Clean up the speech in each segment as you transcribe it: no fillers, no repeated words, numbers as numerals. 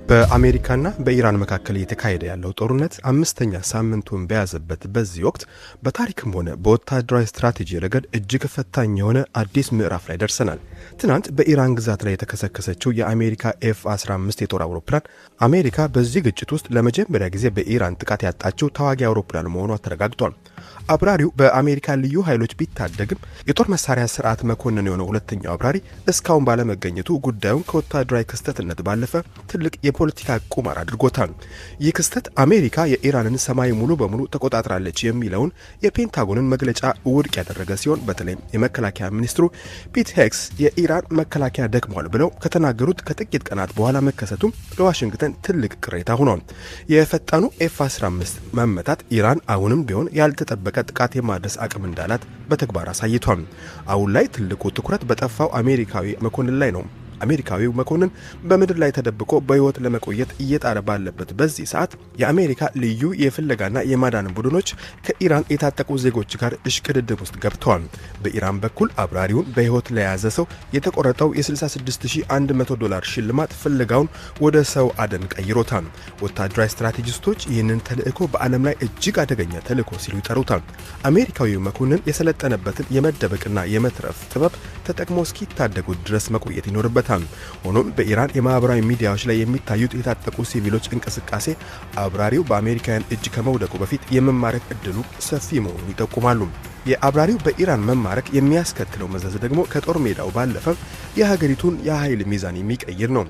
በአሜሪካና በኢራን መካከል የተካሄደ ያለው ጦርነት አምስተኛ ሳምንቱን በያዘበት በዚህ ወቅት በታሪክም ሆነ በወታደራዊ ስትራቴጂ ረገድ እጅግ ፈታኝ የሆነ አዲስ ምዕራፍ ላይ ደርሰናል። ትናንት በኢራን ግዛት ላይ የተከሰከሰችው የአሜሪካ F-15 የጦር አውሮፕላን አሜሪካ በዚህ ግጭት ውስጥ ለመጀመሪያ ጊዜ በኢራን ጥቃት ያጣችው ተዋጊ አውሮፕላን መሆኗ ተረጋግጧል። አብራሪው በአሜሪካ ልዩ ኃይሎች ቢታደግም የጦር መሳሪያ ስርዓት መኮንን የሆነው ሁለተኛው አብራሪ እስካሁን ባለመገኘቱ ጉዳዩን ከወታደራዊ ክስተትነት ባለፈ ትልቅ የፖለቲካ ቁማር አድርጎታል። ይህ ክስተት አሜሪካ የኢራንን ሰማይ ሙሉ በሙሉ ተቆጣጥራለች የሚለውን የፔንታጎንን መግለጫ ውድቅ ያደረገ ሲሆን በተለይም የመከላከያ ሚኒስትሩ ፒት ሄግስ የኢራን መከላከያ ደክሟል ብለው ከተናገሩት ከጥቂት ቀናት በኋላ መከሰቱም ለዋሽንግተን ትልቅ ቅሬታ ሆኗል። የፈጣኑ F-15 መመታት ኢራን አሁንም ቢሆን ያልተጠበቀ ጥቃት የማድረስ አቅም እንዳላት በተግባር አሳይቷል። አሁን ላይ ትልቁ ትኩረት በጠፋው አሜሪካዊ መኮንን ላይ ነው። አሜሪካዊው መኮንን በምድር ላይ ተደብቆ በህይወት ለመቆየት እየጣረ ባለበት በዚህ ሰዓት የአሜሪካ ልዩ የፍለጋና የማዳን ቡድኖች ከኢራን የታጠቁ ዜጎች ጋር እሽቅድድም ውስጥ ገብተዋል። በኢራን በኩል አብራሪውን በህይወት ለያዘ ሰው የተቆረጠው $66100 ሽልማት ፍለጋውን ወደ ሰው አደን ቀይሮታል። ወታደራዊ ስትራቴጂስቶች ይህንን ተልእኮ በዓለም ላይ እጅግ አደገኛ ተልእኮ ሲሉ ይጠሩታል። አሜሪካዊው መኮንን የሰለጠነበትን የመደበቅና የመትረፍ ጥበብ ተጠቅሞ እስኪታደጉት ድረስ መቆየት ይኖርበታል። ሆኖም በኢራን የማህበራዊ ሚዲያዎች ላይ የሚታዩት የታጠቁ ሲቪሎች እንቅስቃሴ አብራሪው በአሜሪካውያን እጅ ከመውደቁ በፊት የመማረክ እድሉ ሰፊ መሆኑን ይጠቁማሉ። የአብራሪው በኢራን መማረክ የሚያስከትለው መዘዝ ደግሞ ከጦር ሜዳው ባለፈ የሀገሪቱን የኃይል ሚዛን የሚቀይር ነው።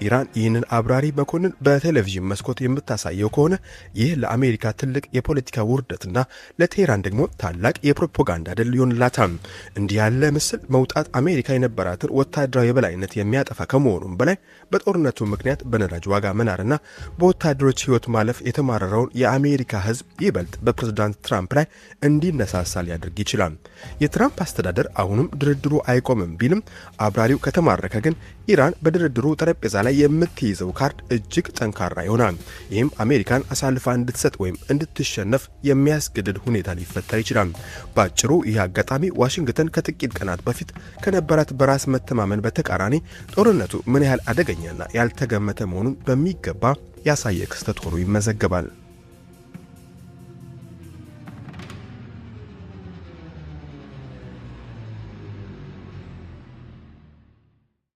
ኢራን ይህንን አብራሪ መኮንን በቴሌቪዥን መስኮት የምታሳየው ከሆነ ይህ ለአሜሪካ ትልቅ የፖለቲካ ውርደትና ለቴህራን ደግሞ ታላቅ የፕሮፓጋንዳ ድል ይሆንላታል። እንዲህ ያለ ምስል መውጣት አሜሪካ የነበራትን ወታደራዊ የበላይነት የሚያጠፋ ከመሆኑም በላይ በጦርነቱ ምክንያት በነዳጅ ዋጋ መናርና በወታደሮች ህይወት ማለፍ የተማረረውን የአሜሪካ ህዝብ ይበልጥ በፕሬዝዳንት ትራምፕ ላይ እንዲነሳሳ ሊያደርግ ይችላል። የትራምፕ አስተዳደር አሁንም ድርድሩ አይቆምም ቢልም አብራሪው ከተማረከ ግን ኢራን በድርድሩ ጠረጴዛ ላይ የምትይዘው ካርድ እጅግ ጠንካራ ይሆናል። ይህም አሜሪካን አሳልፋ እንድትሰጥ ወይም እንድትሸነፍ የሚያስገድድ ሁኔታ ሊፈጠር ይችላል። በአጭሩ ይህ አጋጣሚ ዋሽንግተን ከጥቂት ቀናት በፊት ከነበራት በራስ መተማመን በተቃራኒ ጦርነቱ ምን ያህል አደገኛና ያልተገመተ መሆኑን በሚገባ ያሳየ ክስተት ሆኖ ይመዘገባል።